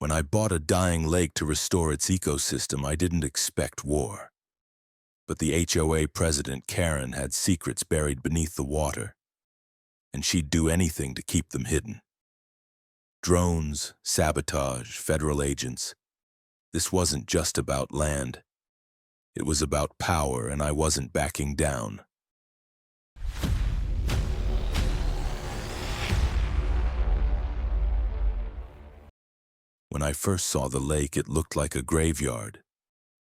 When I bought a dying lake to restore its ecosystem, I didn't expect war. But the HOA president, Karen, had secrets buried beneath the water, and she'd do anything to keep them hidden. Drones, sabotage, federal agents. This wasn't just about land. It was about power, and I wasn't backing down. When I first saw the lake, it looked like a graveyard.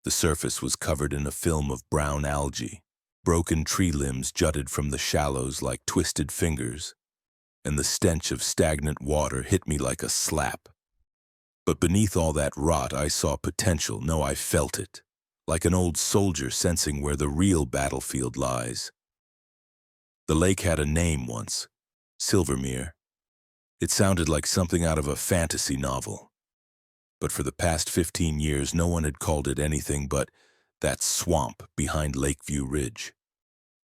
The surface was covered in a film of brown algae. Broken tree limbs jutted from the shallows like twisted fingers, and the stench of stagnant water hit me like a slap. But beneath all that rot, I saw potential. No, I felt it, like an old soldier sensing where the real battlefield lies. The lake had a name once, Silvermere. It sounded like something out of a fantasy novel. But for the past 15 years, no one had called it anything but that swamp behind Lakeview Ridge.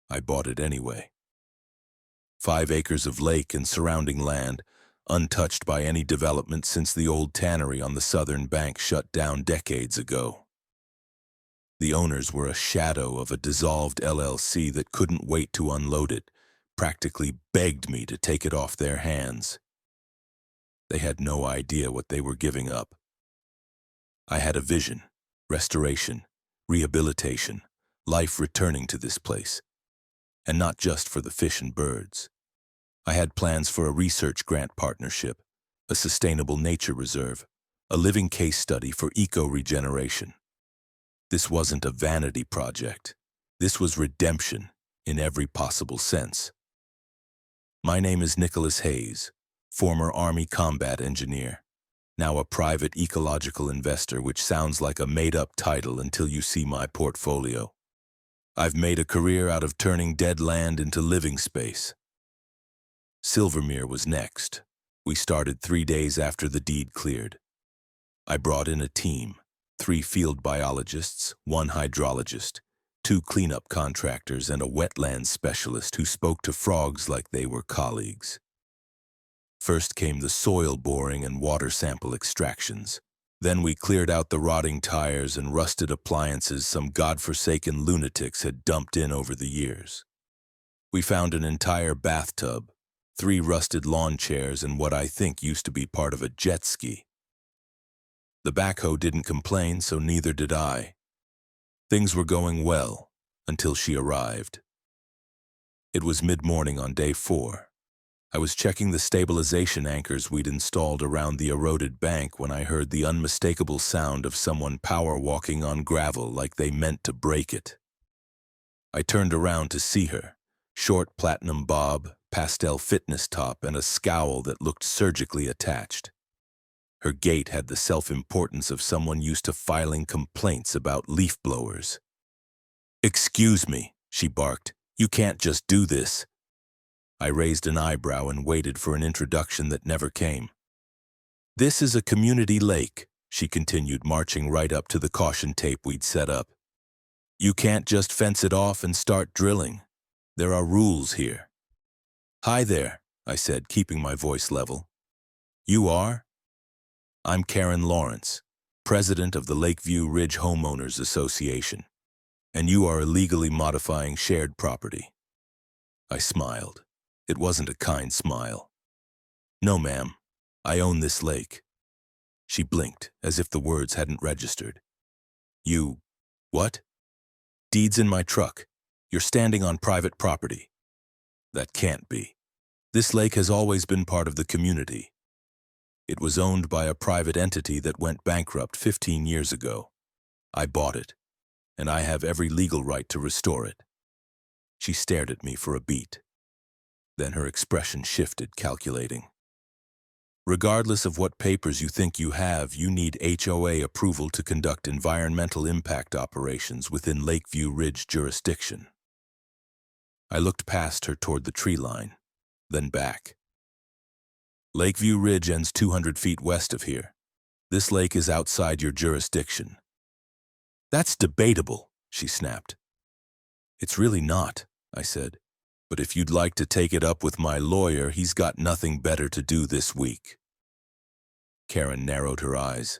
I bought it anyway. 5 acres of lake and surrounding land, untouched by any development since the old tannery on the southern bank shut down decades ago. The owners were a shadow of a dissolved LLC that couldn't wait to unload it, practically begged me to take it off their hands. They had no idea what they were giving up. I had a vision, restoration, rehabilitation, life returning to this place. And not just for the fish and birds. I had plans for a research grant partnership, a sustainable nature reserve, a living case study for eco-regeneration. This wasn't a vanity project. This was redemption in every possible sense. My name is Nicholas Hayes, former Army combat engineer, now a private ecological investor, which sounds like a made-up title until you see my portfolio. I've made a career out of turning dead land into living space. Silvermere was next. We started 3 days after the deed cleared. I brought in a team, 3 field biologists, 1 hydrologist, 2 cleanup contractors, and a wetlands specialist who spoke to frogs like they were colleagues. First came the soil boring and water sample extractions. Then we cleared out the rotting tires and rusted appliances some godforsaken lunatics had dumped in over the years. We found an entire bathtub, 3 rusted lawn chairs, and what I think used to be part of a jet ski. The backhoe didn't complain, so neither did I. Things were going well until she arrived. It was mid-morning on day 4. I was checking the stabilization anchors we'd installed around the eroded bank when I heard the unmistakable sound of someone power walking on gravel like they meant to break it. I turned around to see her, short platinum bob, pastel fitness top, and a scowl that looked surgically attached. Her gait had the self-importance of someone used to filing complaints about leaf blowers. "Excuse me," she barked. "You can't just do this." I raised an eyebrow and waited for an introduction that never came. "This is a community lake," she continued, marching right up to the caution tape we'd set up. "You can't just fence it off and start drilling. There are rules here." "Hi there," I said, keeping my voice level. "You are?" "I'm Karen Lawrence, president of the Lakeview Ridge Homeowners Association, and you are illegally modifying shared property." I smiled. It wasn't a kind smile. "No, ma'am. I own this lake." She blinked, as if the words hadn't registered. "You... what?" "Deed's in my truck. You're standing on private property." "That can't be. This lake has always been part of the community. It was owned by a private entity that went bankrupt 15 years ago. I bought it, and I have every legal right to restore it." She stared at me for a beat. Then her expression shifted, calculating. "Regardless of what papers you think you have, you need HOA approval to conduct environmental impact operations within Lakeview Ridge jurisdiction." I looked past her toward the tree line, then back. "Lakeview Ridge ends 200 feet west of here. This lake is outside your jurisdiction." "That's debatable," she snapped. "It's really not," I said. "But if you'd like to take it up with my lawyer, he's got nothing better to do this week." Karen narrowed her eyes.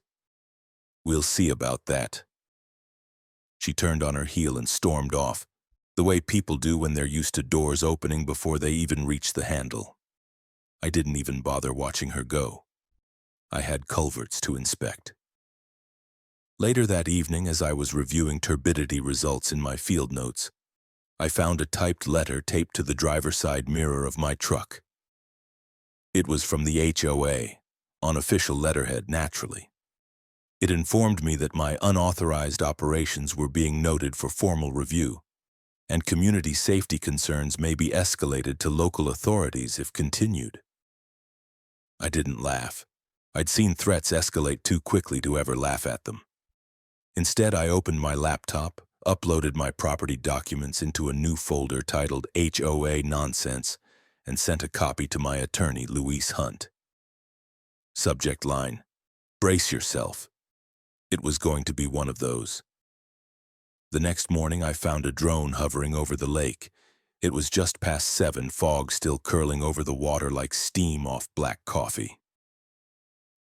We'll see about that. She turned on her heel and stormed off, the way people do when they're used to doors opening before they even reach the handle. I didn't even bother watching her go. I had culverts to inspect. Later that evening, as I was reviewing turbidity results in my field notes, I found a typed letter taped to the driver's side mirror of my truck. It was from the HOA, on official letterhead, naturally. It informed me that my unauthorized operations were being noted for formal review, and community safety concerns may be escalated to local authorities if continued. I didn't laugh. I'd seen threats escalate too quickly to ever laugh at them. Instead, I opened my laptop, uploaded my property documents into a new folder titled HOA Nonsense, and sent a copy to my attorney, Louise Hunt. Subject line: brace yourself. It was going to be one of those. The next morning, I found a drone hovering over the lake. It was just past 7, fog still curling over the water like steam off black coffee.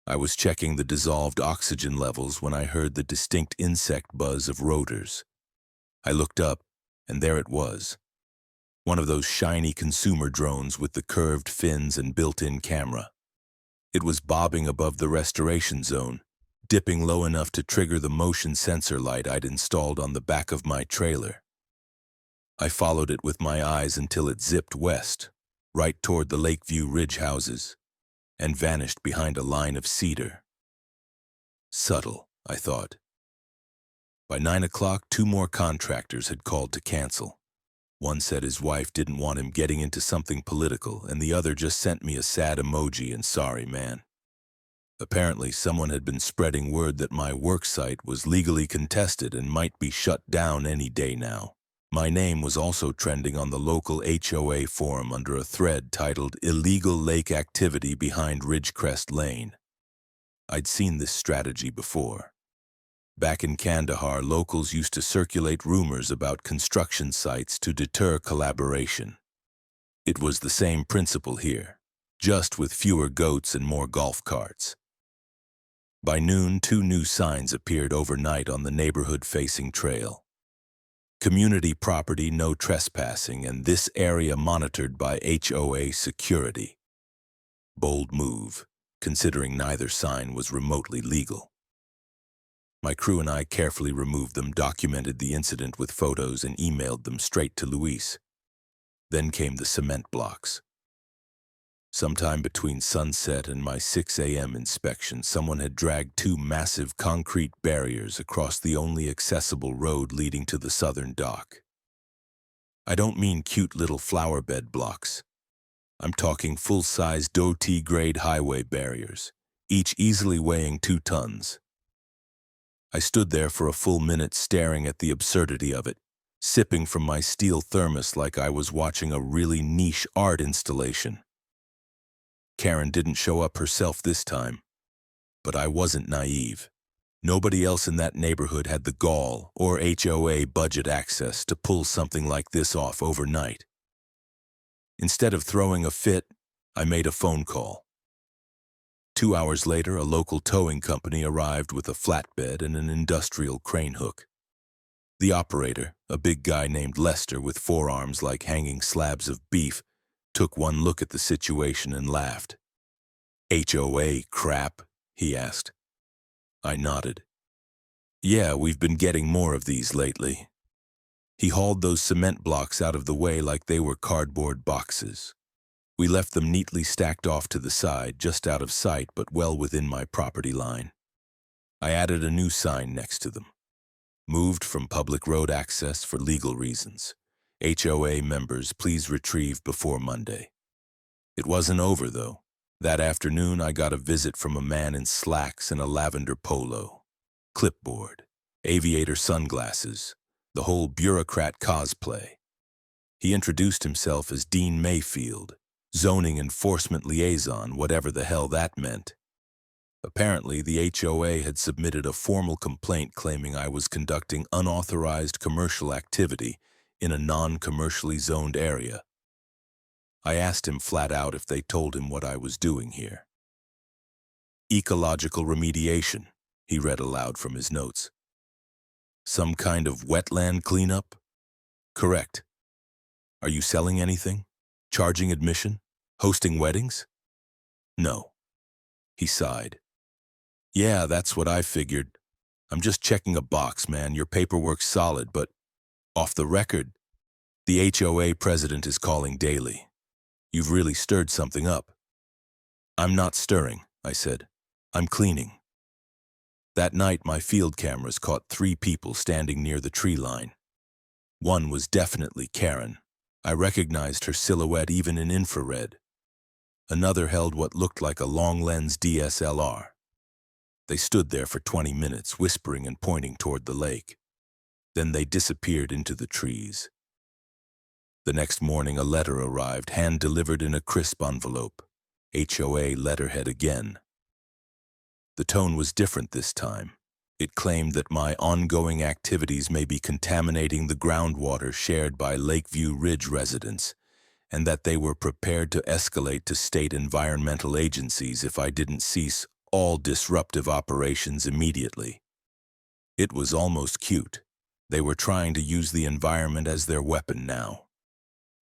I was checking the dissolved oxygen levels when I heard the distinct insect buzz of rotors. I looked up, and there it was. One of those shiny consumer drones with the curved fins and built-in camera. It was bobbing above the restoration zone, dipping low enough to trigger the motion sensor light I'd installed on the back of my trailer. I followed it with my eyes until it zipped west, right toward the Lakeview Ridge houses, and vanished behind a line of cedar. Subtle, I thought. By 9 o'clock, 2 more contractors had called to cancel. One said his wife didn't want him getting into something political, and the other just sent me a sad emoji and sorry man. Apparently, someone had been spreading word that my work site was legally contested and might be shut down any day now. My name was also trending on the local HOA forum under a thread titled Illegal Lake Activity Behind Ridgecrest Lane. I'd seen this strategy before. Back in Kandahar, locals used to circulate rumors about construction sites to deter collaboration. It was the same principle here, just with fewer goats and more golf carts. By noon, 2 new signs appeared overnight on the neighborhood-facing trail. Community property, no trespassing, and this area monitored by HOA security. Bold move, considering neither sign was remotely legal. My crew and I carefully removed them, documented the incident with photos, and emailed them straight to Luis. Then came the cement blocks. Sometime between sunset and my 6 a.m. inspection, someone had dragged 2 massive concrete barriers across the only accessible road leading to the southern dock. I don't mean cute little flower bed blocks. I'm talking full-size DOT-grade highway barriers, each easily weighing 2 tons. I stood there for a full minute staring at the absurdity of it, sipping from my steel thermos like I was watching a really niche art installation. Karen didn't show up herself this time, but I wasn't naive. Nobody else in that neighborhood had the gall or HOA budget access to pull something like this off overnight. Instead of throwing a fit, I made a phone call. 2 hours later, a local towing company arrived with a flatbed and an industrial crane hook. The operator, a big guy named Lester with forearms like hanging slabs of beef, took one look at the situation and laughed. HOA crap, he asked. I nodded. Yeah, we've been getting more of these lately. He hauled those cement blocks out of the way like they were cardboard boxes. We left them neatly stacked off to the side, just out of sight but well within my property line. I added a new sign next to them. Moved from public road access for legal reasons. HOA members, please retrieve before Monday. It wasn't over, though. That afternoon, I got a visit from a man in slacks and a lavender polo, clipboard, aviator sunglasses, the whole bureaucrat cosplay. He introduced himself as Dean Mayfield, zoning enforcement liaison, whatever the hell that meant. Apparently, the HOA had submitted a formal complaint claiming I was conducting unauthorized commercial activity in a non-commercially zoned area. I asked him flat out if they told him what I was doing here. Ecological remediation, he read aloud from his notes. Some kind of wetland cleanup? Correct. Are you selling anything? Charging admission? Hosting weddings? No. He sighed. Yeah, that's what I figured. I'm just checking a box, man. Your paperwork's solid, but off the record, the HOA president is calling daily. You've really stirred something up. I'm not stirring, I said. I'm cleaning. That night, my field cameras caught 3 people standing near the tree line. One was definitely Karen. I recognized her silhouette even in infrared. Another held what looked like a long-lens DSLR. They stood there for 20 minutes, whispering and pointing toward the lake. Then they disappeared into the trees. The next morning, a letter arrived, hand-delivered in a crisp envelope. HOA letterhead again. The tone was different this time. It claimed that my ongoing activities may be contaminating the groundwater shared by Lakeview Ridge residents, and that they were prepared to escalate to state environmental agencies if I didn't cease all disruptive operations immediately. It was almost cute. They were trying to use the environment as their weapon now,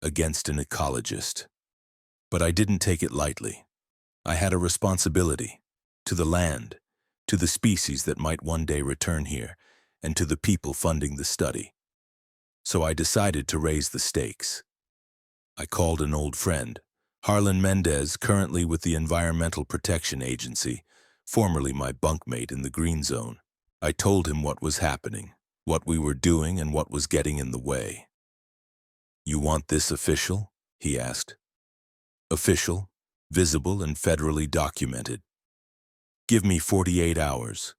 against an ecologist. But I didn't take it lightly. I had a responsibility to the land, to the species that might one day return here, and to the people funding the study. So I decided to raise the stakes. I called an old friend, Harlan Mendez, currently with the Environmental Protection Agency, formerly my bunkmate in the Green Zone. I told him what was happening, what we were doing, and what was getting in the way. You want this official? He asked. Official, visible, and federally documented. Give me 48 hours.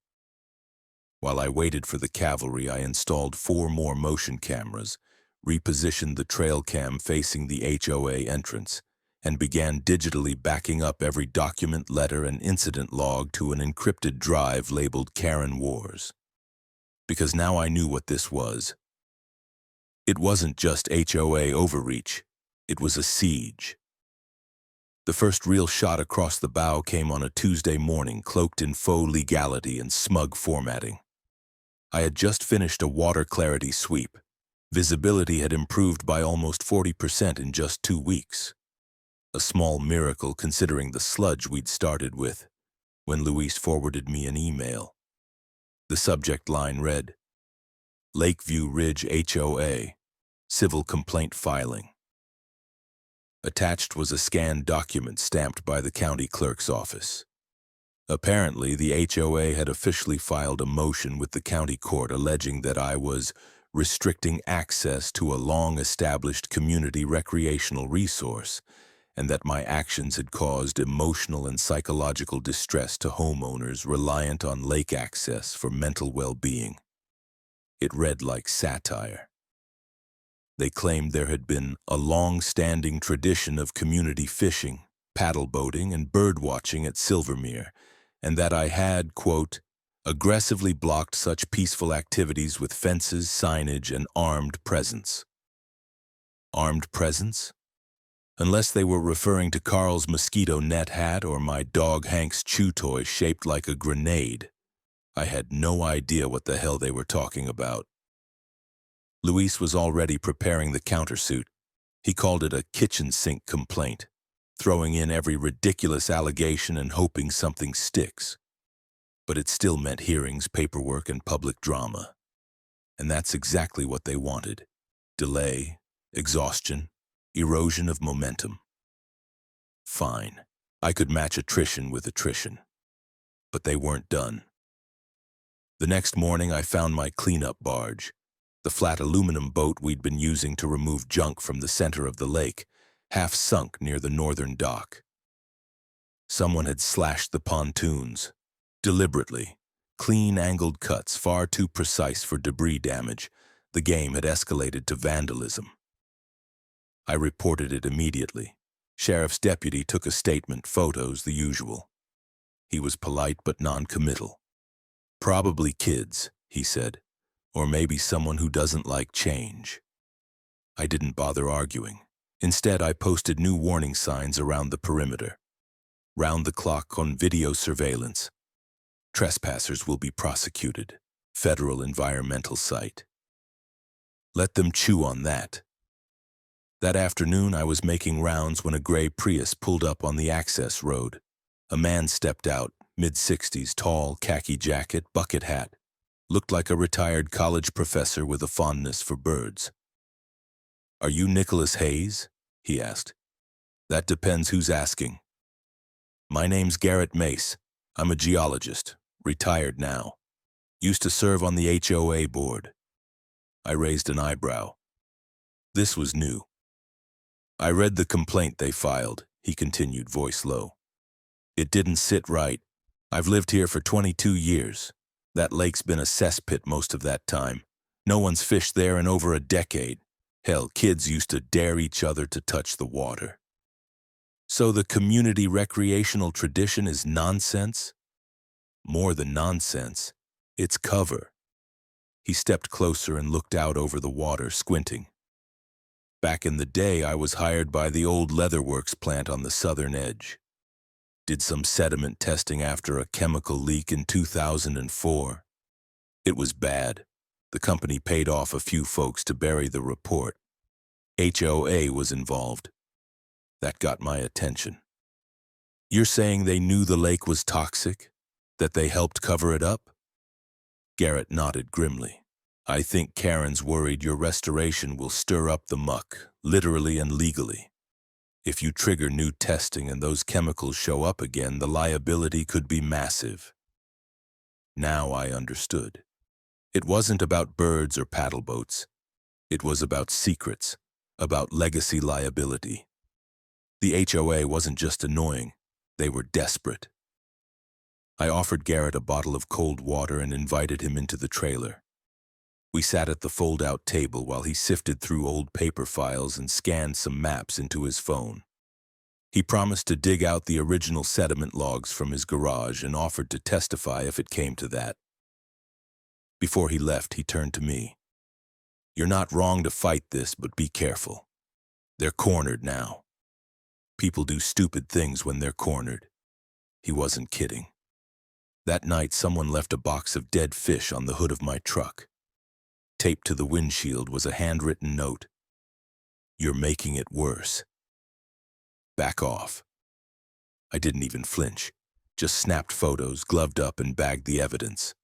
While I waited for the cavalry, I installed 4 more motion cameras, repositioned the trail cam facing the HOA entrance, and began digitally backing up every document, letter, and incident log to an encrypted drive labeled Karen Wars. Because now I knew what this was. It wasn't just HOA overreach, it was a siege. The first real shot across the bow came on a Tuesday morning, cloaked in faux legality and smug formatting. I had just finished a water clarity sweep. Visibility had improved by almost 40% in just 2 weeks. A small miracle considering the sludge we'd started with, when Luis forwarded me an email. The subject line read, Lakeview Ridge HOA, Civil Complaint Filing. Attached was a scanned document stamped by the county clerk's office. Apparently, the HOA had officially filed a motion with the county court alleging that I was restricting access to a long-established community recreational resource, and that my actions had caused emotional and psychological distress to homeowners reliant on lake access for mental well-being. It read like satire. They claimed there had been a long-standing tradition of community fishing, paddle boating, and bird-watching at Silvermere, and that I had, quote, aggressively blocked such peaceful activities with fences, signage, and armed presence. Armed presence? Unless they were referring to Carl's mosquito net hat or my dog Hank's chew toy shaped like a grenade, I had no idea what the hell they were talking about. Luis was already preparing the countersuit. He called it a kitchen sink complaint, throwing in every ridiculous allegation and hoping something sticks. But it still meant hearings, paperwork, and public drama. And that's exactly what they wanted. Delay, exhaustion, erosion of momentum. Fine, I could match attrition with attrition. But they weren't done. The next morning, I found my cleanup barge, the flat aluminum boat we'd been using to remove junk from the center of the lake, half sunk near the northern dock. Someone had slashed the pontoons, deliberately, clean angled cuts far too precise for debris damage. The game had escalated to vandalism. I reported it immediately. Sheriff's deputy took a statement, photos, the usual. He was polite but non-committal. Probably kids, he said, or maybe someone who doesn't like change. I didn't bother arguing. Instead, I posted new warning signs around the perimeter. round the clock on video surveillance. Trespassers will be prosecuted. Federal environmental site. Let them chew on that. That afternoon, I was making rounds when a gray Prius pulled up on the access road. A man stepped out, mid-60s, tall, khaki jacket, bucket hat. Looked like a retired college professor with a fondness for birds. "Are you Nicholas Hayes?" he asked. "That depends who's asking." "My name's Garrett Mace. I'm a geologist, retired now. Used to serve on the HOA board." I raised an eyebrow. This was new. "I read the complaint they filed," he continued, voice low. "It didn't sit right. I've lived here for 22 years. That lake's been a cesspit most of that time. No one's fished there in over a decade. Hell, kids used to dare each other to touch the water. So the community recreational tradition is nonsense? More than nonsense. It's cover." He stepped closer and looked out over the water, squinting. "Back in the day, I was hired by the old Leatherworks plant on the southern edge. Did some sediment testing after a chemical leak in 2004. It was bad. The company paid off a few folks to bury the report. HOA was involved. That got my attention." "You're saying they knew the lake was toxic? That they helped cover it up?" Garrett nodded grimly. "I think Karen's worried your restoration will stir up the muck, literally and legally. If you trigger new testing and those chemicals show up again, the liability could be massive." Now I understood. It wasn't about birds or paddle boats. It was about secrets, about legacy liability. The HOA wasn't just annoying, they were desperate. I offered Garrett a bottle of cold water and invited him into the trailer. We sat at the fold-out table while he sifted through old paper files and scanned some maps into his phone. He promised to dig out the original sediment logs from his garage and offered to testify if it came to that. Before he left, he turned to me. "You're not wrong to fight this, but be careful. They're cornered now. People do stupid things when they're cornered." He wasn't kidding. That night, someone left a box of dead fish on the hood of my truck. Taped to the windshield was a handwritten note. "You're making it worse. Back off." I didn't even flinch, just snapped photos, gloved up, and bagged the evidence.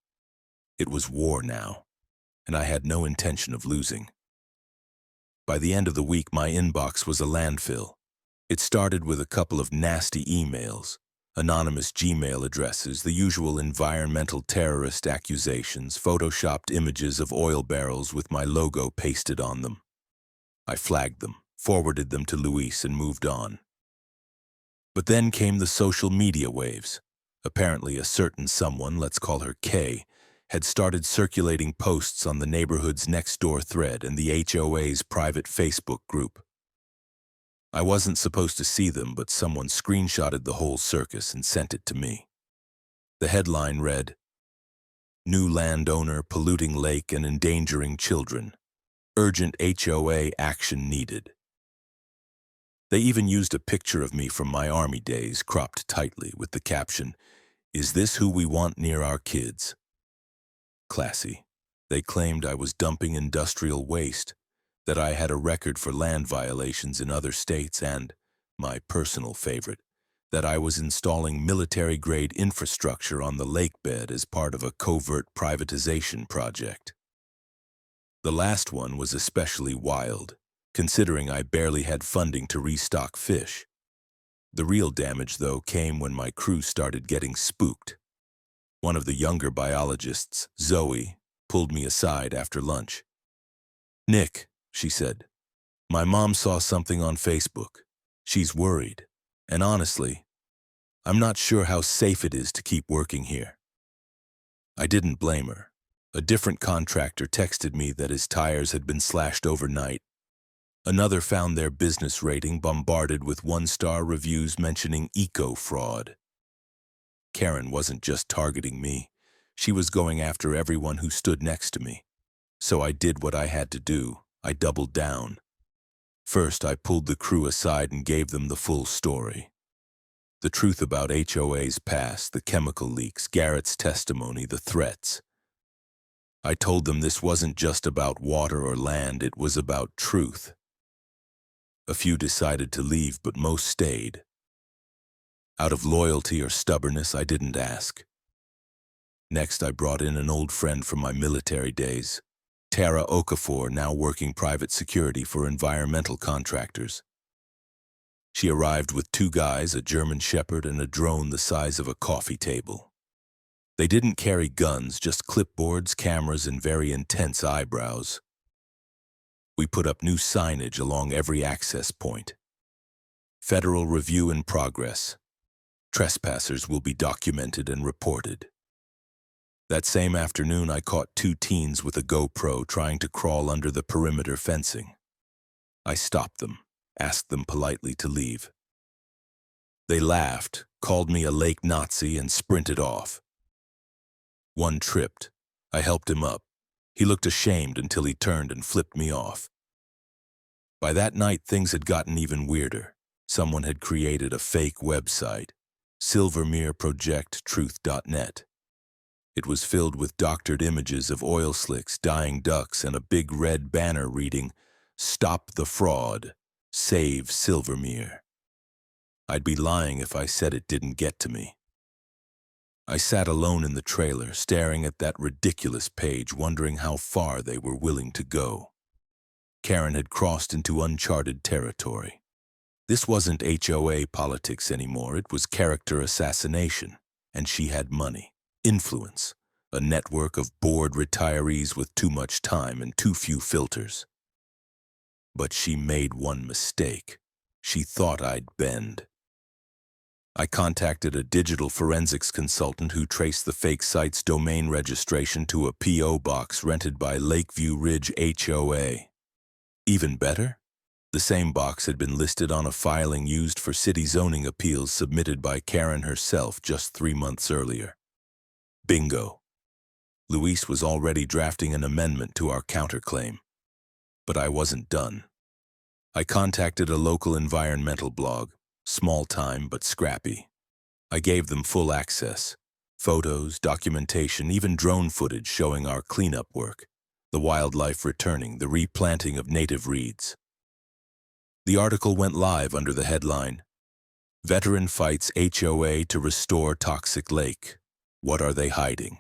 It was war now, and I had no intention of losing. By the end of the week, my inbox was a landfill. It started with a couple of nasty emails, anonymous Gmail addresses, the usual environmental terrorist accusations, photoshopped images of oil barrels with my logo pasted on them. I flagged them, forwarded them to Luis, and moved on. But then came the social media waves. Apparently a certain someone, let's call her K, had started circulating posts on the neighborhood's next-door thread and the HOA's private Facebook group. I wasn't supposed to see them, but someone screenshotted the whole circus and sent it to me. The headline read, "New landowner polluting lake and endangering children. Urgent HOA action needed." They even used a picture of me from my Army days, cropped tightly, with the caption, "Is this who we want near our kids?" Classy. They claimed I was dumping industrial waste, that I had a record for land violations in other states, and, my personal favorite, that I was installing military-grade infrastructure on the lake bed as part of a covert privatization project. The last one was especially wild, considering I barely had funding to restock fish. The real damage, though, came when my crew started getting spooked. One of the younger biologists, Zoe, pulled me aside after lunch. "Nick," she said, "my mom saw something on Facebook. She's worried. And honestly, I'm not sure how safe it is to keep working here." I didn't blame her. A different contractor texted me that his tires had been slashed overnight. Another found their business rating bombarded with one-star reviews mentioning eco-fraud. Karen wasn't just targeting me. She was going after everyone who stood next to me. So I did what I had to do. I doubled down. First, I pulled the crew aside and gave them the full story. The truth about HOA's past, the chemical leaks, Garrett's testimony, the threats. I told them this wasn't just about water or land, it was about truth. A few decided to leave, but most stayed. Out of loyalty or stubbornness, I didn't ask. Next, I brought in an old friend from my military days, Tara Okafor, now working private security for environmental contractors. She arrived with 2 guys, a German Shepherd and a drone the size of a coffee table. They didn't carry guns, just clipboards, cameras, and very intense eyebrows. We put up new signage along every access point. Federal review in progress. Trespassers will be documented and reported. That same afternoon, I caught 2 teens with a GoPro trying to crawl under the perimeter fencing. I stopped them, asked them politely to leave. They laughed, called me a lake Nazi, and sprinted off. One tripped. I helped him up. He looked ashamed until he turned and flipped me off. By that night, things had gotten even weirder. Someone had created a fake website, silvermereprojecttruth.net. It was filled with doctored images of oil slicks, dying ducks, and a big red banner reading, "Stop the fraud, save Silvermere." I'd be lying if I said it didn't get to me. I sat alone in the trailer, staring at that ridiculous page, wondering how far they were willing to go. Karen had crossed into uncharted territory. This wasn't HOA politics anymore, it was character assassination, and she had money, influence, a network of bored retirees with too much time and too few filters. But she made one mistake. She thought I'd bend. I contacted a digital forensics consultant who traced the fake site's domain registration to a P.O. box rented by Lakeview Ridge HOA. Even better, the same box had been listed on a filing used for city zoning appeals submitted by Karen herself just 3 months earlier. Bingo. Luis was already drafting an amendment to our counterclaim. But I wasn't done. I contacted a local environmental blog, small time but scrappy. I gave them full access. Photos, documentation, even drone footage showing our cleanup work, the wildlife returning, the replanting of native reeds. The article went live under the headline, "Veteran Fights HOA to Restore Toxic Lake. What are they hiding?"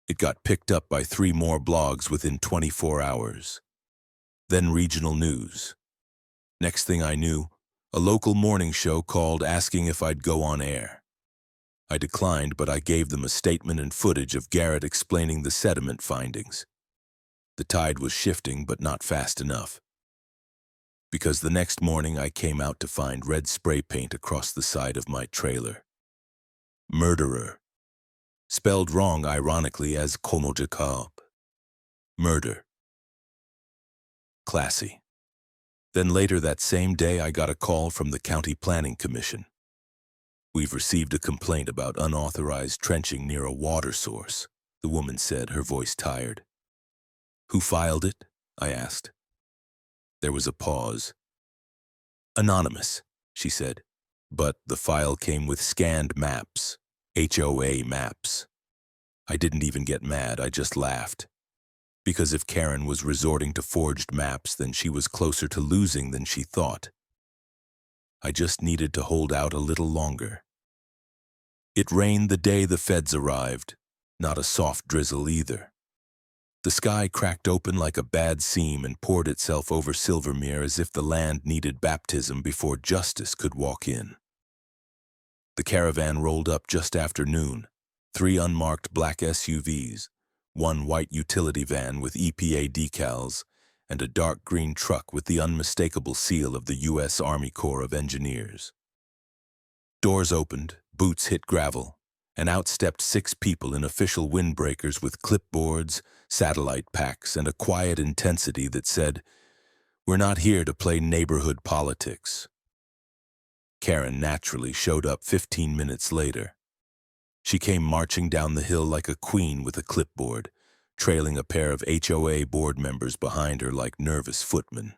It got picked up by 3 more blogs within 24 hours. Then regional news. Next thing I knew, a local morning show called asking if I'd go on air. I declined, but I gave them a statement and footage of Garrett explaining the sediment findings. The tide was shifting, but not fast enough. Because the next morning I came out to find red spray paint across the side of my trailer. Murderer. Spelled wrong, ironically, as Komojikab. Murder. Classy. Then later that same day, I got a call from the County Planning Commission. "We've received a complaint about unauthorized trenching near a water source," the woman said, her voice tired. "Who filed it?" I asked. There was a pause. "Anonymous," she said, but the file came with scanned maps, HOA maps. I didn't even get mad, I just laughed. Because if Karen was resorting to forged maps, then she was closer to losing than she thought. I just needed to hold out a little longer. It rained the day the feds arrived, not a soft drizzle either. The sky cracked open like a bad seam and poured itself over Silvermere as if the land needed baptism before justice could walk in. The caravan rolled up just after noon, 3 unmarked black SUVs, 1 white utility van with EPA decals, and a dark green truck with the unmistakable seal of the U.S. Army Corps of Engineers. Doors opened, boots hit gravel, and out stepped 6 people in official windbreakers with clipboards, satellite packs, and a quiet intensity that said, "We're not here to play neighborhood politics." Karen naturally showed up 15 minutes later. She came marching down the hill like a queen with a clipboard, trailing a pair of HOA board members behind her like nervous footmen.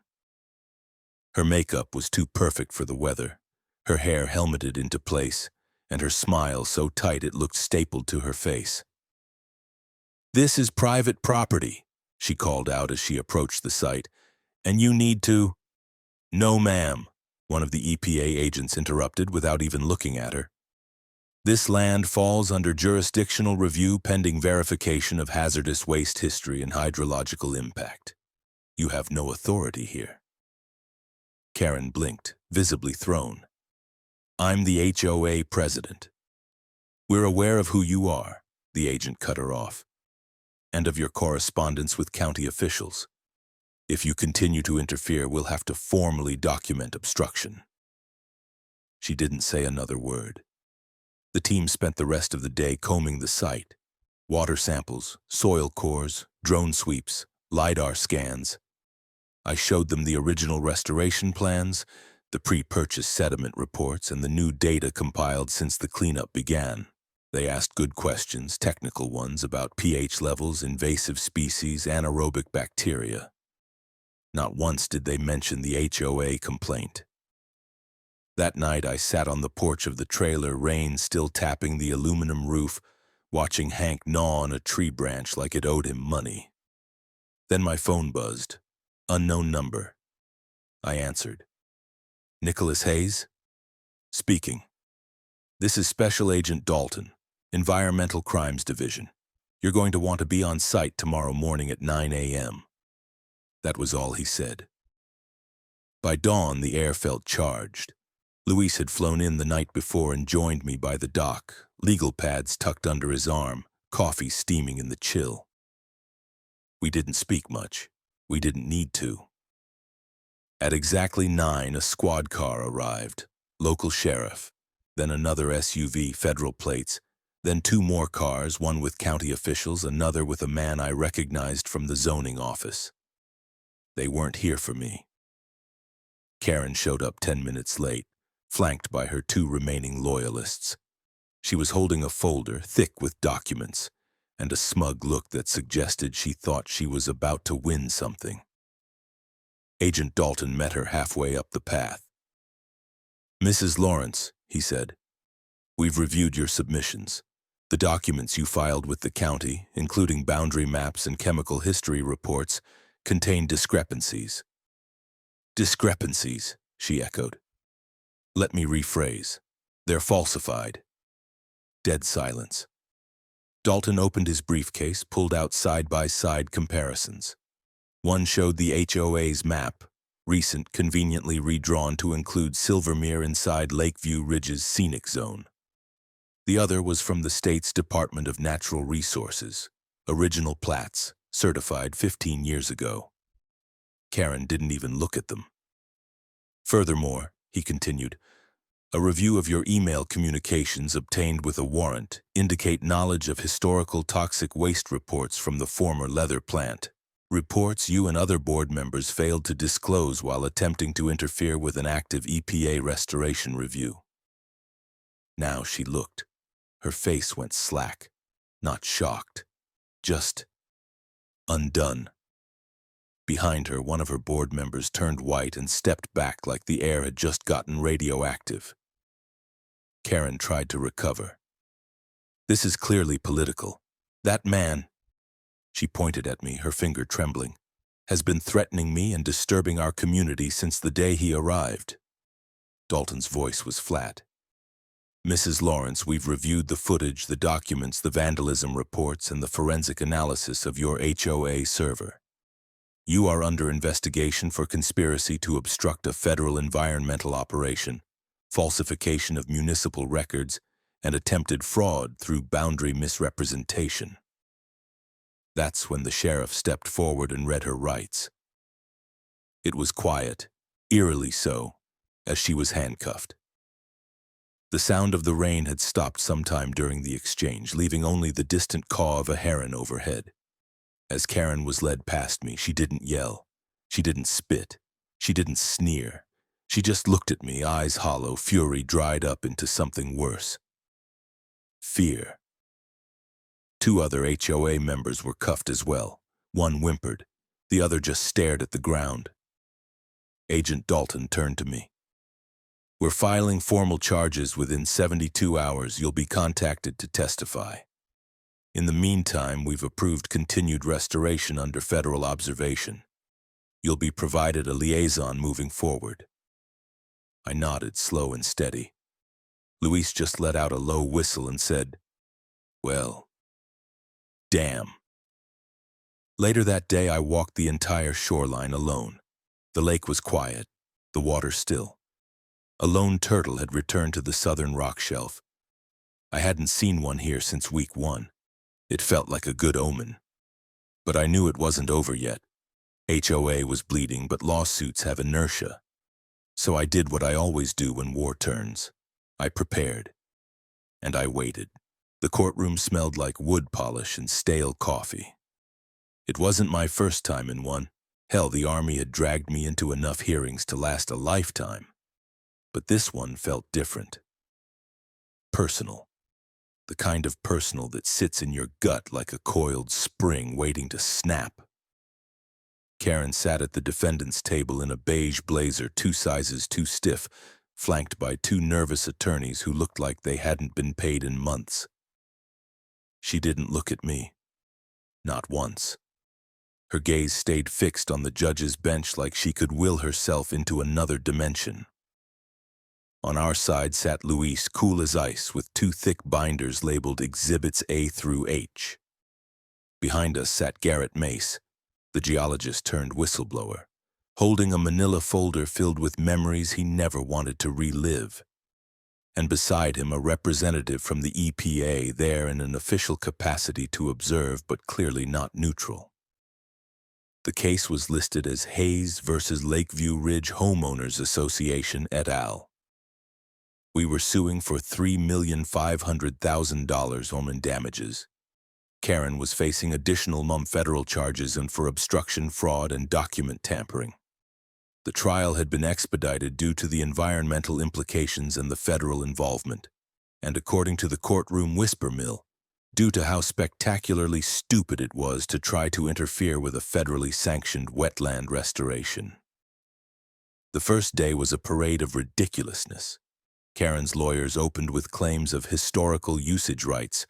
Her makeup was too perfect for the weather, her hair helmeted into place, and her smile so tight it looked stapled to her face. "This is private property," she called out as she approached the site, "and you need to—" "No, ma'am," one of the EPA agents interrupted without even looking at her. "This land falls under jurisdictional review pending verification of hazardous waste history and hydrological impact. You have no authority here." Karen blinked, visibly thrown. "I'm the HOA president." "We're aware of who you are," the agent cut her off, "and of your correspondence with county officials. If you continue to interfere, we'll have to formally document obstruction." She didn't say another word. The team spent the rest of the day combing the site. Water samples, soil cores, drone sweeps, LiDAR scans. I showed them the original restoration plans, the pre-purchase sediment reports, and the new data compiled since the cleanup began. They asked good questions, technical ones, about pH levels, invasive species, anaerobic bacteria. Not once did they mention the HOA complaint. That night I sat on the porch of the trailer, rain still tapping the aluminum roof, watching Hank gnaw on a tree branch like it owed him money. Then my phone buzzed. Unknown number. I answered. "Nicholas Hayes?" "Speaking. This is Special Agent Dalton, Environmental Crimes Division. You're going to want to be on site tomorrow morning at 9 a.m. That was all he said. By dawn, the air felt charged. Luis had flown in the night before and joined me by the dock, legal pads tucked under his arm, coffee steaming in the chill. We didn't speak much. We didn't need to. At exactly 9, a squad car arrived, local sheriff, then another SUV, federal plates, then 2 more cars, one with county officials, another with a man I recognized from the zoning office. They weren't here for me. Karen showed up 10 minutes late, flanked by her 2 remaining loyalists. She was holding a folder, thick with documents, and a smug look that suggested she thought she was about to win something. Agent Dalton met her halfway up the path. "Mrs. Lawrence," he said, "we've reviewed your submissions. The documents you filed with the county, including boundary maps and chemical history reports, contain discrepancies." "Discrepancies," she echoed. "Let me rephrase. They're falsified." Dead silence. Dalton opened his briefcase, pulled out side-by-side comparisons. One showed the HOA's map, recent, conveniently redrawn to include Silvermere inside Lakeview Ridge's scenic zone. The other was from the state's Department of Natural Resources, original plats, certified 15 years ago. Karen didn't even look at them. "Furthermore," he continued, "a review of your email communications obtained with a warrant indicate knowledge of historical toxic waste reports from the former leather plant. Reports you and other board members failed to disclose while attempting to interfere with an active EPA restoration review." Now she looked. Her face went slack, not shocked, just undone. Behind her, one of her board members turned white and stepped back like the air had just gotten radioactive. Karen tried to recover. "This is clearly political. That man," she pointed at me, her finger trembling, "has been threatening me and disturbing our community since the day he arrived." Dalton's voice was flat. "Mrs. Lawrence, we've reviewed the footage, the documents, the vandalism reports, and the forensic analysis of your HOA server. You are under investigation for conspiracy to obstruct a federal environmental operation, falsification of municipal records, and attempted fraud through boundary misrepresentation." That's when the sheriff stepped forward and read her rights. It was quiet, eerily so, as she was handcuffed. The sound of the rain had stopped sometime during the exchange, leaving only the distant caw of a heron overhead. As Karen was led past me, she didn't yell. She didn't spit. She didn't sneer. She just looked at me, eyes hollow, fury dried up into something worse. Fear. 2 other HOA members were cuffed as well. One whimpered. The other just stared at the ground. Agent Dalton turned to me. We're filing formal charges within 72 hours. You'll be contacted to testify. In the meantime, we've approved continued restoration under federal observation. You'll be provided a liaison moving forward." I nodded, slow and steady. Luis just let out a low whistle and said, "Well, damn." Later that day, I walked the entire shoreline alone. The lake was quiet, the water still. A lone turtle had returned to the southern rock shelf. I hadn't seen one here since week 1. It felt like a good omen. But I knew it wasn't over yet. HOA was bleeding, but lawsuits have inertia. So I did what I always do when war turns. I prepared. And I waited. The courtroom smelled like wood polish and stale coffee. It wasn't my first time in one. Hell, the Army had dragged me into enough hearings to last a lifetime. But this one felt different. Personal. The kind of personal that sits in your gut like a coiled spring waiting to snap. Karen sat at the defendant's table in a beige blazer 2 sizes too stiff, flanked by 2 nervous attorneys who looked like they hadn't been paid in months. She didn't look at me. Not once. Her gaze stayed fixed on the judge's bench like she could will herself into another dimension. On our side sat Luis, cool as ice, with 2 thick binders labeled Exhibits A through H. Behind us sat Garrett Mace, the geologist turned whistleblower, holding a manila folder filled with memories he never wanted to relive. And beside him, a representative from the EPA, there in an official capacity to observe, but clearly not neutral. The case was listed as Hayes versus Lakeview Ridge Homeowners Association et al. We were suing for $3,500,000 in damages. Karen was facing additional federal charges and for obstruction, fraud, and document tampering. The trial had been expedited due to the environmental implications and the federal involvement, and according to the courtroom whisper mill, due to how spectacularly stupid it was to try to interfere with a federally sanctioned wetland restoration. The first day was a parade of ridiculousness. Karen's lawyers opened with claims of historical usage rights,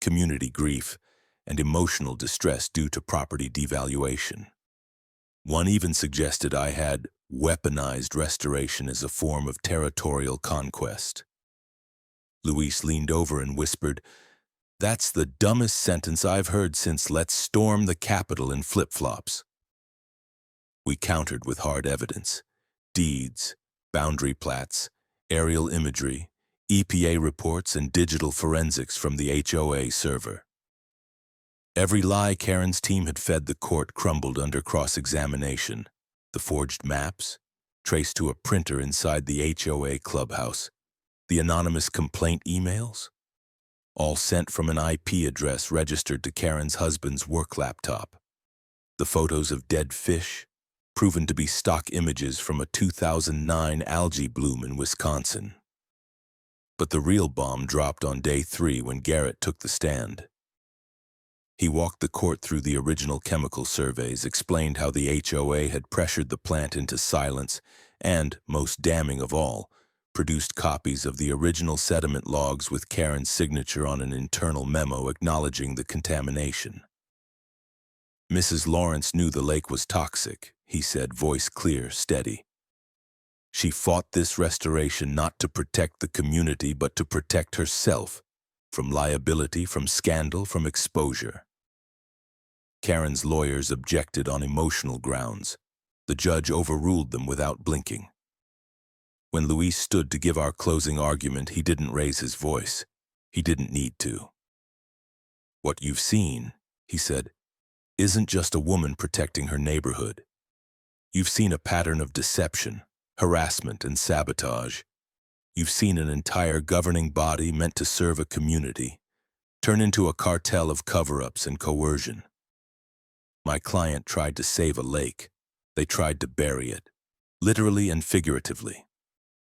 community grief, and emotional distress due to property devaluation. One even suggested I had weaponized restoration as a form of territorial conquest. Luis leaned over and whispered, "That's the dumbest sentence I've heard since 'Let's storm the Capitol' in flip-flops." We countered with hard evidence: deeds, boundary plats, aerial imagery, EPA reports, and digital forensics from the HOA server. Every lie Karen's team had fed the court crumbled under cross-examination. The forged maps, traced to a printer inside the HOA clubhouse, the anonymous complaint emails, all sent from an IP address registered to Karen's husband's work laptop. The photos of dead fish, proven to be stock images from a 2009 algae bloom in Wisconsin. But the real bomb dropped on day 3 when Garrett took the stand. He walked the court through the original chemical surveys, explained how the HOA had pressured the plant into silence, and, most damning of all, produced copies of the original sediment logs with Karen's signature on an internal memo acknowledging the contamination. Mrs. Lawrence knew the lake was toxic, he said, voice clear, steady. She fought this restoration not to protect the community, but to protect herself from liability, from scandal, from exposure. Karen's lawyers objected on emotional grounds. The judge overruled them without blinking. When Luis stood to give our closing argument, he didn't raise his voice. He didn't need to. "What you've seen," he said, "isn't just a woman protecting her neighborhood. You've seen a pattern of deception, harassment, and sabotage. You've seen an entire governing body meant to serve a community turn into a cartel of cover-ups and coercion. My client tried to save a lake. They tried to bury it, literally and figuratively.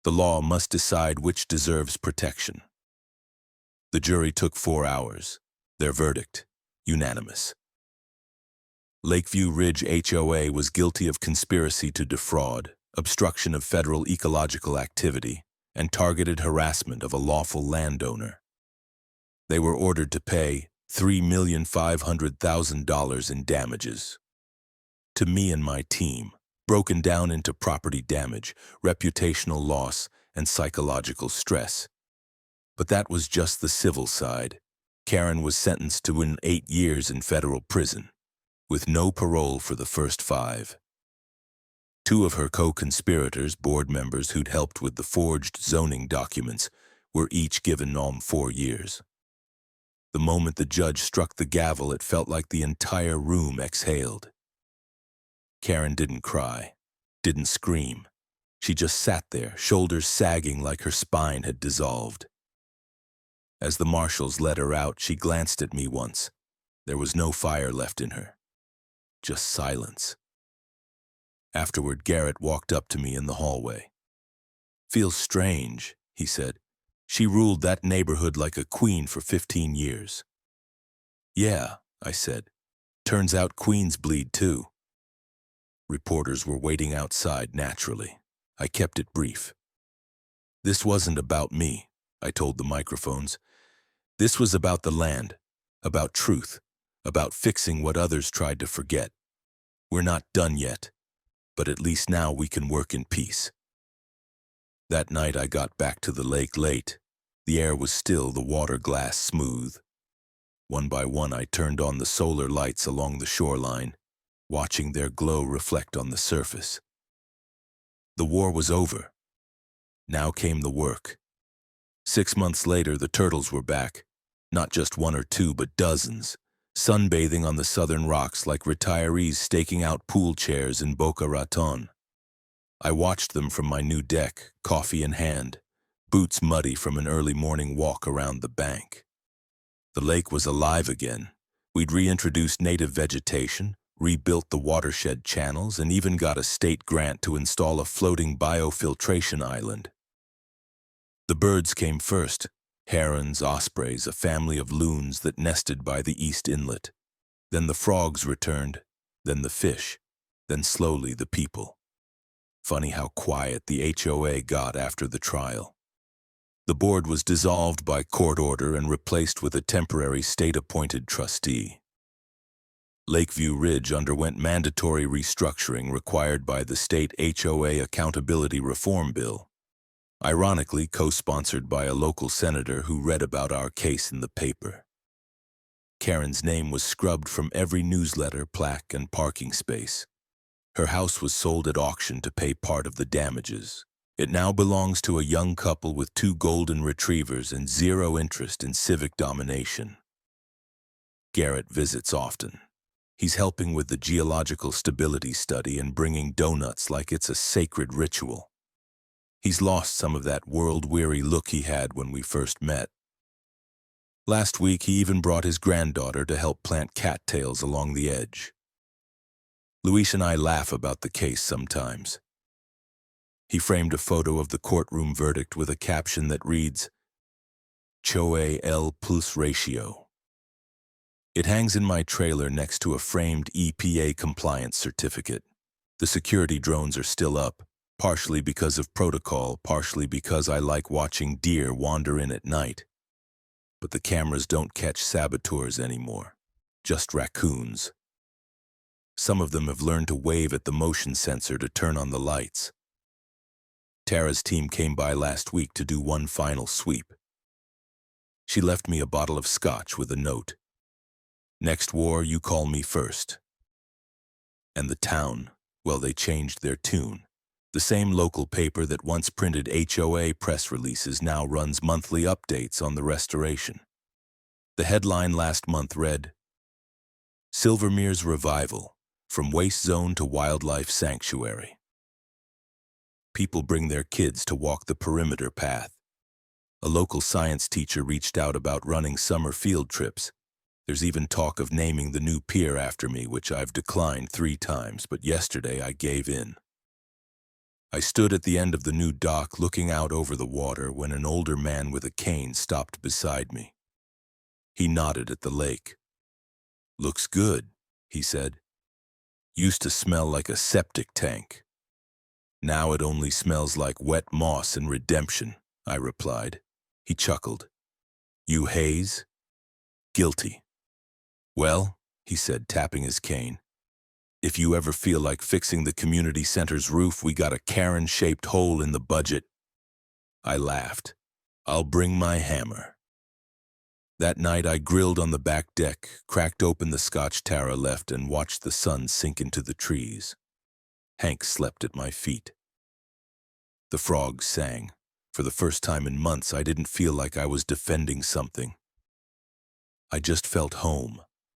The law must decide which deserves protection." The jury took 4 hours. Their verdict, unanimous. Lakeview Ridge HOA was guilty of conspiracy to defraud, obstruction of federal ecological activity, and targeted harassment of a lawful landowner. They were ordered to pay $3,500,000 in damages. To me and my team, broken down into property damage, reputational loss, and psychological stress. But that was just the civil side. Karen was sentenced to 8 years in federal prison, with no parole for the first 5. 2 of her co-conspirators, board members who'd helped with the forged zoning documents, were each given 4 years. The moment the judge struck the gavel, it felt like the entire room exhaled. Karen didn't cry, didn't scream. She just sat there, shoulders sagging like her spine had dissolved. As the marshals led her out, she glanced at me once. There was no fire left in her, just silence. Afterward, Garrett walked up to me in the hallway. "Feels strange," he said. "She ruled that neighborhood like a queen for 15 years. "Yeah," I said. "Turns out queens bleed too." Reporters were waiting outside naturally. I kept it brief. "This wasn't about me," I told the microphones. "This was about the land, about truth, about fixing what others tried to forget. We're not done yet, but at least now we can work in peace." That night I got back to the lake late. The air was still, the water glass smooth. One by one I turned on the solar lights along the shoreline, watching their glow reflect on the surface. The war was over. Now came the work. 6 months later, the turtles were back. Not just 1 or 2, but dozens, sunbathing on the southern rocks like retirees staking out pool chairs in Boca Raton. I watched them from my new deck, coffee in hand, boots muddy from an early morning walk around the bank. The lake was alive again. We'd reintroduced native vegetation, rebuilt the watershed channels, and even got a state grant to install a floating biofiltration island. The birds came first. Herons, ospreys, a family of loons that nested by the east inlet. Then the frogs returned, then the fish, then slowly the people. Funny how quiet the HOA got after the trial. The board was dissolved by court order and replaced with a temporary state-appointed trustee. Lakeview Ridge underwent mandatory restructuring required by the state HOA Accountability Reform Bill, ironically co-sponsored by a local senator who read about our case in the paper. Karen's name was scrubbed from every newsletter, plaque, and parking space. Her house was sold at auction to pay part of the damages. It now belongs to a young couple with 2 golden retrievers and 0 interest in civic domination. Garrett visits often. He's helping with the geological stability study and bringing donuts like it's a sacred ritual. He's lost some of that world-weary look he had when we first met. Last week, he even brought his granddaughter to help plant cattails along the edge. Luis and I laugh about the case sometimes. He framed a photo of the courtroom verdict with a caption that reads, HOA L plus ratio. It hangs in my trailer next to a framed EPA compliance certificate. The security drones are still up, partially because of protocol, partially because I like watching deer wander in at night. But the cameras don't catch saboteurs anymore, just raccoons. Some of them have learned to wave at the motion sensor to turn on the lights. Tara's team came by last week to do one final sweep. She left me a bottle of scotch with a note. Next war, you call me first. And the town, well, they changed their tune. The same local paper that once printed HOA press releases now runs monthly updates on the restoration. The headline last month read, Silvermere's Revival, from Waste Zone to Wildlife Sanctuary. People bring their kids to walk the perimeter path. A local science teacher reached out about running summer field trips. There's even talk of naming the new pier after me, which I've declined 3 times, but yesterday I gave in. I stood at the end of the new dock looking out over the water when an older man with a cane stopped beside me. He nodded at the lake. Looks good, he said. Used to smell like a septic tank. Now it only smells like wet moss and redemption. I replied. He chuckled. You haze? Guilty. Well, he said, tapping his cane, if you ever feel like fixing the community center's roof, we got a Karen-shaped hole in the budget. I laughed. I'll bring my hammer. That night I grilled on the back deck, cracked open the Scotch Tara left, and watched the sun sink into the trees. Hank slept at my feet. The frogs sang. For the first time in months, I didn't feel like I was defending something. I just felt home.